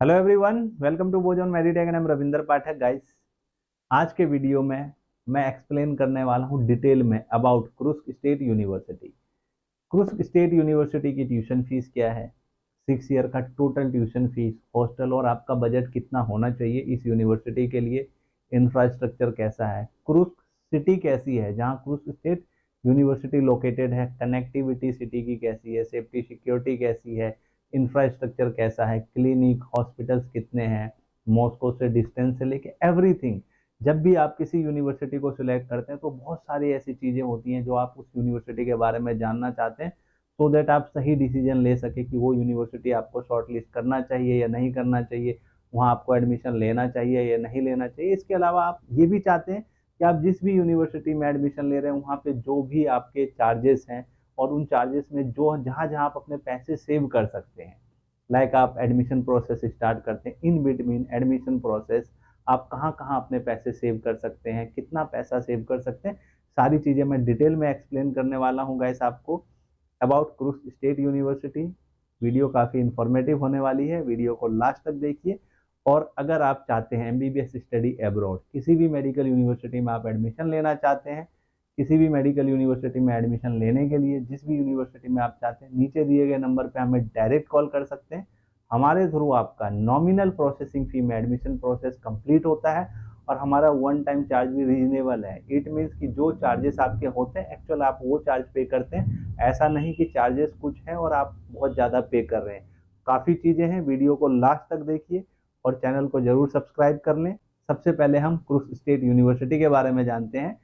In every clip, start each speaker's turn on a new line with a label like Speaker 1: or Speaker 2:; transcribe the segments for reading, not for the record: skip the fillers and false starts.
Speaker 1: Hello everyone, welcome to Bojon Meditech and Ravinder Pathak guys. आज के video में मैं एक्सप्लेन करने वाला हूँ डिटेल में about Kursk State University. Kursk State university की ट्यूशन फीस क्या है, 6 ईयर का टोटल ट्यूशन फीस, हॉस्टल और आपका बजट कितना होना चाहिए इस यूनिवर्सिटी के लिए, इंफ्रास्ट्रक्चर कैसा है, क्रुस्क सिटी कैसी है जहाँ क्रुस्क स्टेट यूनिवर्सिटी लोकेटेड है, कनेक्टिविटी सिटी की कैसी है, सेफ्टी सिक्योरिटी कैसी है, इंफ्रास्ट्रक्चर कैसा है, क्लिनिक हॉस्पिटल्स कितने हैं, मॉस्को से डिस्टेंस से लेके एवरीथिंग। जब भी आप किसी यूनिवर्सिटी को सिलेक्ट करते हैं तो बहुत सारी ऐसी चीज़ें होती हैं जो आप उस यूनिवर्सिटी के बारे में जानना चाहते हैं, सो दैट आप सही डिसीजन ले सके कि वो यूनिवर्सिटी आपको शॉर्ट लिस्ट करना चाहिए या नहीं करना चाहिए, वहाँ आपको एडमिशन लेना चाहिए या नहीं लेना चाहिए। इसके अलावा आप ये भी चाहते हैं कि आप जिस भी यूनिवर्सिटी में एडमिशन ले रहे हैं वहाँ पे जो भी आपके चार्जेस हैं और उन चार्जेस में जो जहाँ जहाँ आप अपने पैसे सेव कर सकते हैं, लाइक आप एडमिशन प्रोसेस स्टार्ट करते हैं, इन बिटवीन एडमिशन प्रोसेस आप कहाँ कहाँ अपने पैसे सेव कर सकते हैं, कितना पैसा सेव कर सकते हैं, सारी चीज़ें मैं डिटेल में एक्सप्लेन करने वाला हूँ गाइस आपको about Kursk State university. Video काफ़ी इंफॉर्मेटिव होने वाली है, वीडियो को लास्ट तक देखिए। और अगर आप चाहते हैं एमबीबीएस स्टडी अब्रॉड, किसी भी मेडिकल यूनिवर्सिटी में आप एडमिशन लेना चाहते हैं, किसी भी मेडिकल यूनिवर्सिटी में एडमिशन लेने के लिए जिस भी यूनिवर्सिटी में आप चाहते हैं, नीचे दिए गए नंबर पे हमें डायरेक्ट कॉल कर सकते हैं। हमारे थ्रू आपका नॉमिनल प्रोसेसिंग फी में एडमिशन प्रोसेस कंप्लीट होता है और हमारा वन टाइम चार्ज भी रीजनेबल है। इट मीन्स कि जो चार्जेस आपके होते हैं एक्चुअल आप वो चार्ज पे करते हैं, ऐसा नहीं कि चार्जेस कुछ है और आप बहुत ज़्यादा पे कर रहे हैं। काफ़ी चीज़ें हैं, वीडियो को लास्ट तक देखिए और चैनल को जरूर सब्सक्राइब कर लें। सबसे पहले हम क्रुस्क स्टेट यूनिवर्सिटी के बारे में जानते हैं।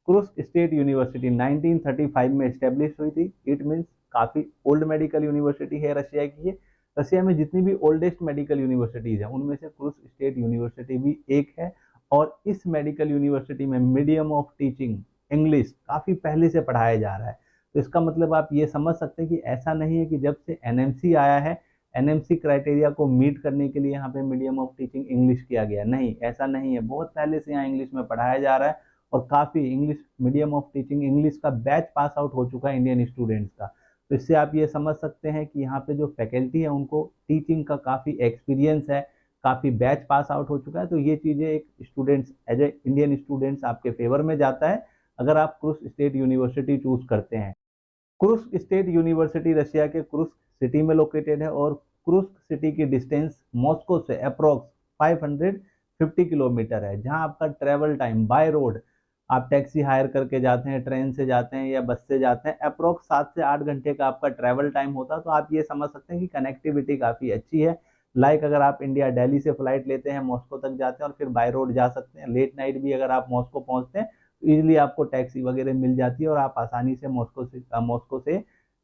Speaker 1: क्रुस्क स्टेट यूनिवर्सिटी 1935 में स्टेब्लिश हुई थी। इट मीन्स काफ़ी ओल्ड मेडिकल यूनिवर्सिटी है रशिया की ये। रशिया में जितनी भी ओल्डेस्ट मेडिकल यूनिवर्सिटीज़ हैं उनमें से क्रुस्क स्टेट यूनिवर्सिटी भी एक है। और इस मेडिकल यूनिवर्सिटी में मीडियम ऑफ टीचिंग इंग्लिश काफ़ी पहले से पढ़ाया जा रहा है। तो इसका मतलब आप ये समझ सकते हैं कि ऐसा नहीं है कि जब से एनएमसी आया है, एनएमसी क्राइटेरिया को मीट करने के लिए यहाँ पे मीडियम ऑफ टीचिंग इंग्लिश किया गया, नहीं, ऐसा नहीं है। बहुत पहले से यहाँ इंग्लिश में पढ़ाया जा रहा है और काफ़ी English medium of teaching English का बैच पास आउट हो चुका है इंडियन स्टूडेंट्स का। तो इससे आप ये समझ सकते हैं कि यहाँ पे जो फैकल्टी है उनको टीचिंग का काफ़ी एक्सपीरियंस है, काफ़ी बैच पास आउट हो चुका है। तो ये चीज़ें एक students as a Indian students आपके फेवर में जाता है अगर आप क्रुस्क स्टेट यूनिवर्सिटी चूज करते हैं। क्रुस्क स्टेट यूनिवर्सिटी रशिया के क्रुस्क सिटी में लोकेटेड है और क्रुस्क सिटी की डिस्टेंस मॉस्को से अप्रोक्स 550 किलोमीटर है, जहां आपका ट्रेवल टाइम बाय रोड, आप टैक्सी हायर करके जाते हैं, ट्रेन से जाते हैं या बस से जाते हैं, अप्रोक्स 7 से 8 घंटे का आपका ट्रैवल टाइम होता है। तो आप ये समझ सकते हैं कि कनेक्टिविटी काफ़ी अच्छी है। लाइक अगर आप इंडिया दिल्ली से फ्लाइट लेते हैं, मॉस्को तक जाते हैं और फिर बाय रोड जा सकते हैं। लेट नाइट भी अगर आप मॉस्को पहुंचते हैं इजिली आपको टैक्सी वगैरह मिल जाती है और आप आसानी से मॉस्को से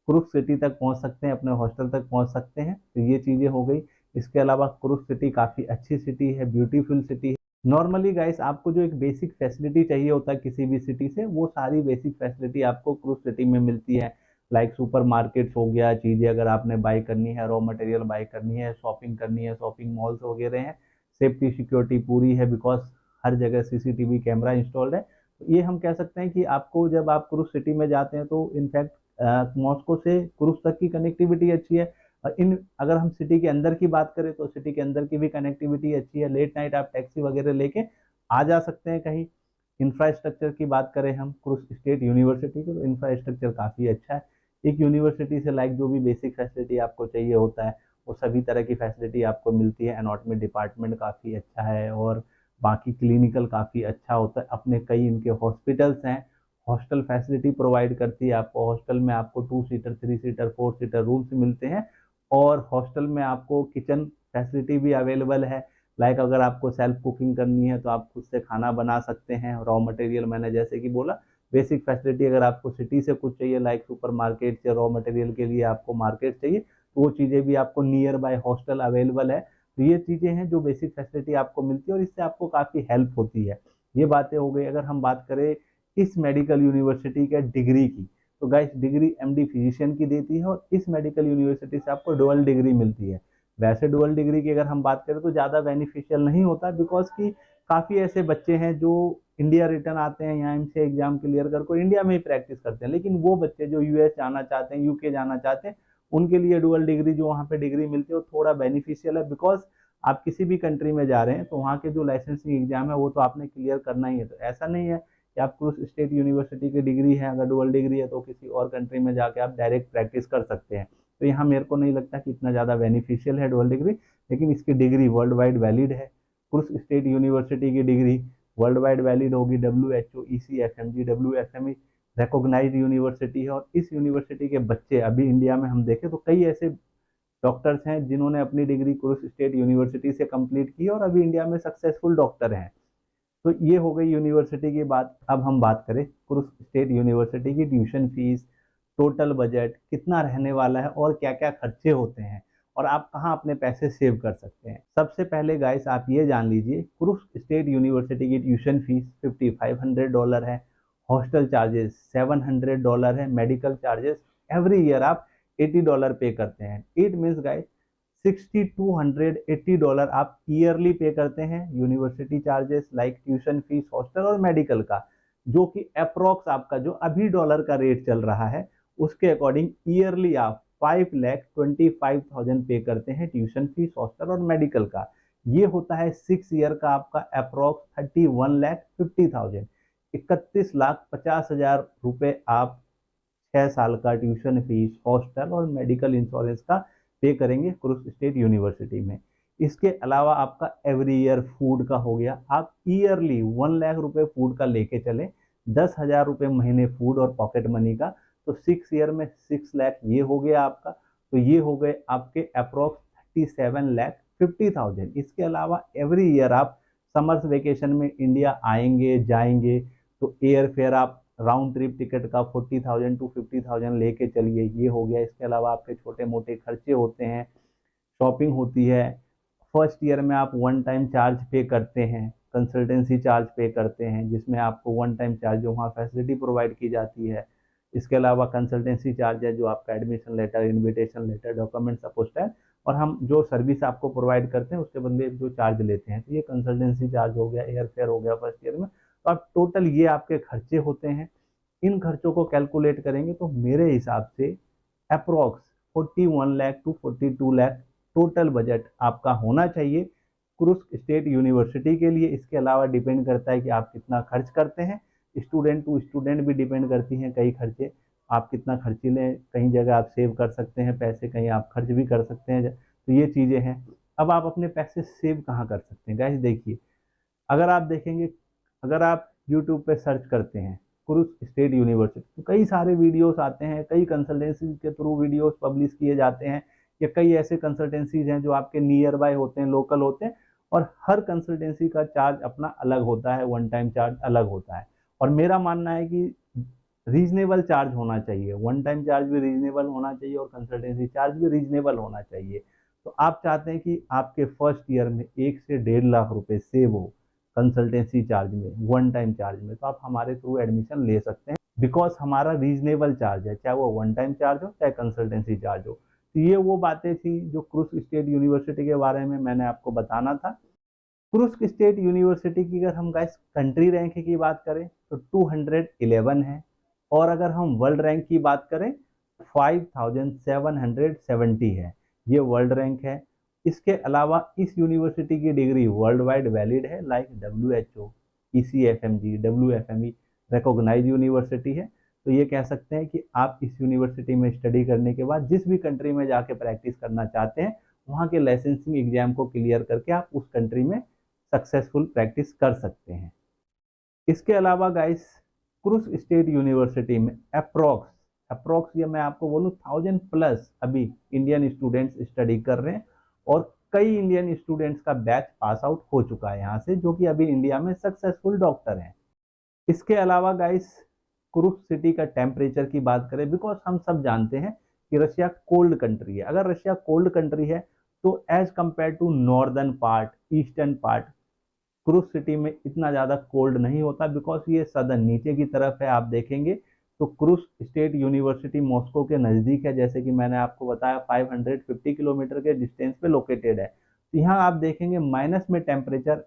Speaker 1: क्रुस्क सिटी तक पहुंच सकते हैं, अपने हॉस्टल तक पहुंच सकते हैं। तो ये चीज़ें हो गई। इसके अलावा क्रुस्क सिटी काफ़ी अच्छी सिटी है, ब्यूटीफुल सिटी है। नॉर्मली गाइस आपको जो एक बेसिक फैसिलिटी चाहिए होता है किसी भी सिटी से, वो सारी बेसिक फैसिलिटी आपको क्रुस्क सिटी में मिलती है। लाइक सुपर मार्केट्स हो गया, चीज़ें अगर आपने बाई करनी है, रॉ मटेरियल बाई करनी है, शॉपिंग करनी है, शॉपिंग मॉल्स वगैरह हैं, सेफ्टी सिक्योरिटी पूरी है बिकॉज हर जगह सीसीटीवी कैमरा इंस्टॉल्ड है। ये हम कह सकते हैं कि आपको जब आप क्रूज सिटी में जाते हैं तो इनफैक्ट मॉस्को से क्रूज तक की कनेक्टिविटी अच्छी है। और इन अगर हम सिटी के अंदर की बात करें तो सिटी के अंदर की भी कनेक्टिविटी अच्छी है। लेट नाइट आप टैक्सी वगैरह लेके आ जा सकते हैं कहीं। इंफ्रास्ट्रक्चर की बात करें हम क्रूज स्टेट यूनिवर्सिटी की, तो इंफ्रास्ट्रक्चर काफ़ी अच्छा है। एक यूनिवर्सिटी से लाइक जो भी बेसिक फैसिलिटी आपको चाहिए होता है वो सभी तरह की फैसिलिटी आपको मिलती है। एनाटॉमी डिपार्टमेंट काफ़ी अच्छा है और बाकी क्लिनिकल काफ़ी अच्छा होता है। अपने कई इनके हॉस्पिटल्स हैं, हॉस्टल फैसिलिटी प्रोवाइड करती है आपको। हॉस्टल में आपको 2 सीटर 3 सीटर 4 सीटर रूम्स मिलते हैं और हॉस्टल में आपको किचन फैसिलिटी भी अवेलेबल है। लाइक अगर आपको सेल्फ कुकिंग करनी है तो आप खुद से खाना बना सकते हैं। रॉ मटेरियल मैंने जैसे कि बोला, बेसिक फैसिलिटी अगर आपको सिटी से कुछ चाहिए लाइक सुपर मार्केट या रॉ मटेरियल के लिए आपको मार्केट चाहिए तो वो चीज़ें भी आपको नियर बाय हॉस्टल अवेलेबल है। तो ये चीज़ें हैं जो बेसिक फैसिलिटी आपको मिलती है और इससे आपको काफ़ी हेल्प होती है। ये बातें हो गई। अगर हम बात करें इस मेडिकल यूनिवर्सिटी के डिग्री की, तो गाइस डिग्री एमडी फिजिशियन की देती है और इस मेडिकल यूनिवर्सिटी से आपको डुअल डिग्री मिलती है। वैसे डुअल डिग्री की अगर हम बात करें तो ज़्यादा बेनिफिशियल नहीं होता बिकॉज कि काफ़ी ऐसे बच्चे हैं जो इंडिया रिटर्न आते हैं, यहाँ से एग्जाम क्लियर कर को इंडिया में ही प्रैक्टिस करते हैं, लेकिन वो बच्चे जो यूएस जाना चाहते हैं, यूके जाना चाहते हैं, उनके लिए डुअल डिग्री जो वहाँ पे डिग्री मिलती है वो थोड़ा बेनिफिशियल है बिकॉज आप किसी भी कंट्री में जा रहे हैं तो वहाँ के जो लाइसेंसिंग एग्जाम है वो तो आपने क्लियर करना ही है। तो ऐसा नहीं है कि आप क्रूस स्टेट यूनिवर्सिटी की डिग्री है, अगर डुअल डिग्री है तो किसी और कंट्री में जाके आप डायरेक्ट प्रैक्टिस कर सकते हैं। तो यहाँ मेरे को नहीं लगता कि इतना ज़्यादा बेनिफिशियल है डुअल डिग्री, लेकिन इसकी डिग्री वर्ल्ड वाइड वैलिड है। क्रूस स्टेट यूनिवर्सिटी की डिग्री वर्ल्ड वाइड वैलिड होगी। WHO, ECFMG, WFME recognised university है। और इस यूनिवर्सिटी के बच्चे अभी इंडिया में हम देखें तो कई ऐसे डॉक्टर्स हैं जिन्होंने अपनी डिग्री क्रूस स्टेट यूनिवर्सिटी से कंप्लीट की और अभी इंडिया में सक्सेसफुल डॉक्टर हैं। तो ये हो गई यूनिवर्सिटी की बात। अब हम बात करें क्रूस स्टेट यूनिवर्सिटी की ट्यूशन फीस, टोटल बजट कितना रहने वाला है और क्या क्या खर्चे होते हैं और आप कहाँ अपने पैसे सेव कर सकते हैं। सबसे पहले गाइस आप ये जान लीजिए, क्रूस स्टेट यूनिवर्सिटी की ट्यूशन फीस $5500 है, हॉस्टल चार्जेस $700 है, मेडिकल चार्जेस एवरी ईयर आप $80 पे करते हैं। इट मीन्स गाइस $6280 आप ईयरली पे करते हैं university charges like tuition fees, hostel और मेडिकल का, जो कि अप्रोक्स आपका जो अभी डॉलर का रेट चल रहा है उसके अकॉर्डिंग ईयरली आप 5,25,000 पे करते हैं ट्यूशन फीस, हॉस्टल और मेडिकल का। ये होता है 6 ईयर का आपका अप्रोक्स 31,50,000, 31,50,000 रुपए आप 6 साल का ट्यूशन फीस, हॉस्टल और मेडिकल इंश्योरेंस का पे करेंगे क्रूस स्टेट यूनिवर्सिटी में। इसके अलावा आपका एवरी ईयर फूड का हो गया, आप ईयरली 1 लाख रुपए फूड का लेके चले, 10,000 रुपये महीने फूड और पॉकेट मनी का, तो 6 ईयर में 6 लाख ये हो गया आपका। तो ये हो गए आपके अप्रोक्स 37,50,000। इसके अलावा एवरी ईयर आप समर्स वेकेशन में इंडिया आएंगे जाएंगे तो एयर फेयर आप राउंड ट्रिप टिकट का 40,000 to 50,000 लेके चलिए, ये हो गया। इसके अलावा आपके छोटे मोटे खर्चे होते हैं, शॉपिंग होती है। फर्स्ट ईयर में आप वन टाइम चार्ज पे करते हैं, कंसल्टेंसी चार्ज पे करते हैं, जिसमें आपको वन टाइम चार्ज जो वहाँ फैसिलिटी प्रोवाइड की जाती है। इसके अलावा कंसल्टेंसी चार्ज है जो आपका admission letter, invitation letter, document apostille और हम जो सर्विस आपको प्रोवाइड करते हैं उसके बदले जो चार्ज लेते हैं, तो ये कंसल्टेंसी चार्ज हो गया, एयर फेयर हो गया फर्स्ट ईयर में। तो आप टोटल ये आपके खर्चे होते हैं। इन खर्चों को कैलकुलेट करेंगे तो मेरे हिसाब से approx 41 lakh to 42 lakh total budget आपका होना चाहिए क्रूस स्टेट यूनिवर्सिटी के लिए। इसके अलावा डिपेंड करता है कि आप कितना खर्च करते हैं, स्टूडेंट टू स्टूडेंट भी डिपेंड करती हैं कई खर्चे, आप कितना खर्चीले, कहीं जगह आप सेव कर सकते हैं पैसे, कहीं आप खर्च भी कर सकते हैं। तो ये चीज़ें हैं। अब आप अपने पैसे सेव कहाँ कर सकते हैं गाइस, देखिए अगर आप देखेंगे, अगर आप यूट्यूब पे सर्च करते हैं क्रूस स्टेट यूनिवर्सिटी तो कई सारे वीडियोस आते हैं, कई कंसल्टेंसी के थ्रू वीडियोस पब्लिश किए जाते हैं, या कई ऐसे कंसल्टेंसीज हैं जो आपके नियर बाय होते हैं, लोकल होते हैं, और हर कंसल्टेंसी का चार्ज अपना अलग होता है, वन टाइम चार्ज अलग होता है। और मेरा मानना है कि रीजनेबल चार्ज होना चाहिए, वन टाइम चार्ज भी रीजनेबल होना चाहिए और कंसल्टेंसी चार्ज भी रीजनेबल होना चाहिए। तो आप चाहते हैं कि आपके फर्स्ट ईयर में 1 से 1.5 लाख रुपए सेव हो कंसल्टेंसी चार्ज में, वन टाइम चार्ज में, तो आप हमारे थ्रू एडमिशन ले सकते हैं, बिकॉज हमारा रीजनेबल चार्ज है, चाहे वो वन टाइम चार्ज हो चाहे कंसल्टेंसी चार्ज हो। तो ये वो बातें थी जो क्रूस स्टेट यूनिवर्सिटी के बारे में मैंने आपको बताना था। क्रूस स्टेट यूनिवर्सिटी की अगर हम गाइस कंट्री रैंक की बात करें तो 211 है, और अगर हम वर्ल्ड रैंक की बात करें 5770 है, ये वर्ल्ड रैंक है। इसके अलावा इस यूनिवर्सिटी की डिग्री वर्ल्ड वाइड वैलिड है, like WHO, ECFMG, WFME recognise university है। तो ये कह सकते हैं कि आप इस यूनिवर्सिटी में स्टडी करने के बाद जिस भी कंट्री में जाके प्रैक्टिस करना चाहते हैं वहाँ के लाइसेंसिंग एग्जाम को क्लियर करके आप उस कंट्री में सक्सेसफुल प्रैक्टिस कर सकते हैं। इसके अलावा गाइस क्रूस स्टेट यूनिवर्सिटी में अप्रोक्स ये मैं आपको बोलूँ 1000+ अभी इंडियन स्टूडेंट्स स्टडी कर रहे हैं, और कई इंडियन स्टूडेंट्स का बैच पास आउट हो चुका है यहाँ से, जो कि अभी इंडिया में सक्सेसफुल डॉक्टर हैं। इसके अलावा गाइस क्रूस सिटी का टेम्परेचर की बात करें, बिकॉज हम सब जानते हैं कि रशिया कोल्ड कंट्री है। अगर रशिया कोल्ड कंट्री है तो as compare to northern part, eastern part, Kursk city में इतना ज़्यादा कोल्ड नहीं होता, बिकॉज ये सदर्न नीचे की तरफ है। आप देखेंगे तो क्रूस स्टेट यूनिवर्सिटी मॉस्को के नज़दीक है, जैसे कि मैंने आपको बताया 550 किलोमीटर के डिस्टेंस पे लोकेटेड है। तो यहाँ आप देखेंगे माइनस में टेम्परेचर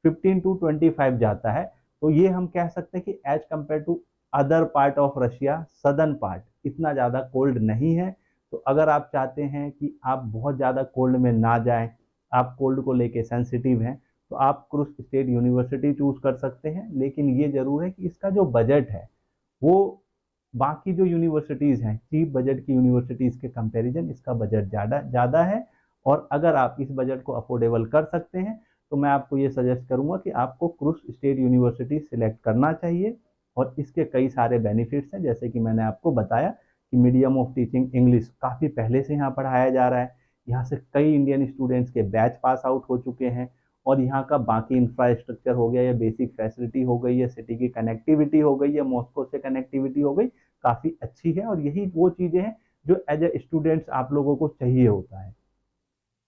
Speaker 1: 15 to 25 जाता है। तो ये हम कह सकते हैं कि as compare to other part of Russia, southern part इतना ज़्यादा कोल्ड नहीं है। तो अगर आप चाहते हैं कि आप बहुत ज़्यादा कोल्ड में ना जाएं, आप कोल्ड को लेके सेंसिटिव हैं तो आप क्रुस्क स्टेट यूनिवर्सिटी चूज कर सकते हैं। लेकिन ये जरूर है कि इसका जो बजट है वो बाकी जो यूनिवर्सिटीज़ हैं, चीप बजट की यूनिवर्सिटीज़ के कंपैरिजन इसका बजट ज़्यादा है। और अगर आप इस बजट को अफोर्डेबल कर सकते हैं तो मैं आपको ये सजेस्ट करूंगा कि आपको क्रुस्क स्टेट यूनिवर्सिटी सिलेक्ट करना चाहिए। और इसके कई सारे बेनिफिट्स हैं, जैसे कि मैंने आपको बताया कि मीडियम ऑफ टीचिंग इंग्लिश काफ़ी पहले से यहाँ पढ़ाया जा रहा है। यहाँ से कई इंडियन स्टूडेंट्स के बैच पास आउट हो चुके हैं। और यहाँ का बाकी इंफ्रास्ट्रक्चर हो गया या बेसिक फैसिलिटी हो गई या सिटी की कनेक्टिविटी हो गई या मॉस्को से कनेक्टिविटी हो गई, काफ़ी अच्छी है। और यही वो चीज़ें हैं जो एज ए स्टूडेंट्स आप लोगों को चाहिए होता है।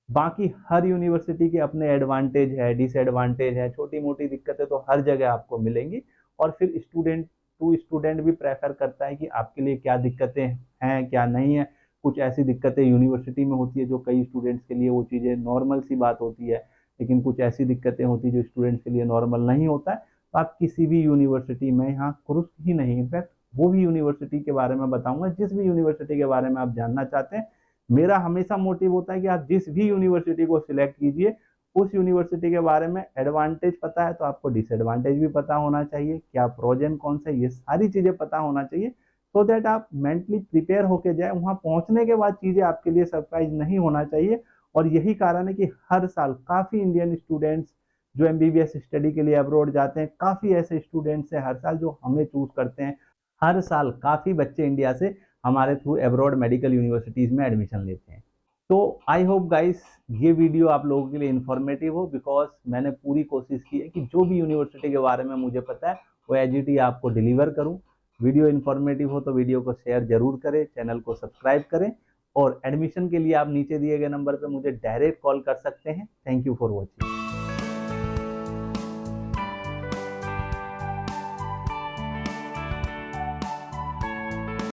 Speaker 1: बाकी हर यूनिवर्सिटी के अपने एडवांटेज है, डिसएडवांटेज है, छोटी मोटी दिक्कतें तो हर जगह आपको मिलेंगी। और फिर स्टूडेंट टू स्टूडेंट भी प्रेफर करता है कि आपके लिए क्या दिक्कतें हैं क्या नहीं है। कुछ ऐसी दिक्कतें यूनिवर्सिटी में होती है जो कई स्टूडेंट्स के लिए वो चीज़ें नॉर्मल सी बात होती है, लेकिन कुछ ऐसी दिक्कतें होती है जो स्टूडेंट्स के लिए नॉर्मल नहीं होता है। तो आप किसी भी यूनिवर्सिटी में, यहाँ क्रुस्क ही नहीं, इनफैक्ट वो भी यूनिवर्सिटी के बारे में बताऊंगा, जिस भी यूनिवर्सिटी के बारे में आप जानना चाहते हैं। मेरा हमेशा मोटिव होता है कि आप जिस भी यूनिवर्सिटी को सिलेक्ट कीजिए उस यूनिवर्सिटी के बारे में एडवांटेज पता है तो आपको डिसएडवांटेज भी पता होना चाहिए, क्या प्रोज एंड कॉन्स है, ये सारी चीजें पता होना चाहिए, सो दैट आप मेंटली प्रिपेयर होके जाए। वहां पहुंचने के बाद चीजें आपके लिए सरप्राइज नहीं होना चाहिए। और यही कारण है कि हर साल काफी इंडियन स्टूडेंट्स जो एमबीबीएस स्टडी के लिए अब्रॉड जाते हैं, काफी ऐसे स्टूडेंट्स हैं हर साल जो हमें चूज करते हैं। हर साल काफी बच्चे इंडिया से हमारे थ्रू अब्रॉड मेडिकल यूनिवर्सिटीज में एडमिशन लेते हैं। तो आई होप गाइस ये वीडियो आप लोगों के लिए इन्फॉर्मेटिव हो, बिकॉज मैंने पूरी कोशिश की है कि जो भी यूनिवर्सिटी के बारे में मुझे पता है वो एजीटी आपको डिलीवर करूं। वीडियो इन्फॉर्मेटिव हो तो वीडियो को शेयर जरूर करें, चैनल को सब्सक्राइब करें। और एडमिशन के लिए आप नीचे दिए गए नंबर पर मुझे डायरेक्ट कॉल कर सकते हैं। Thank you for watching.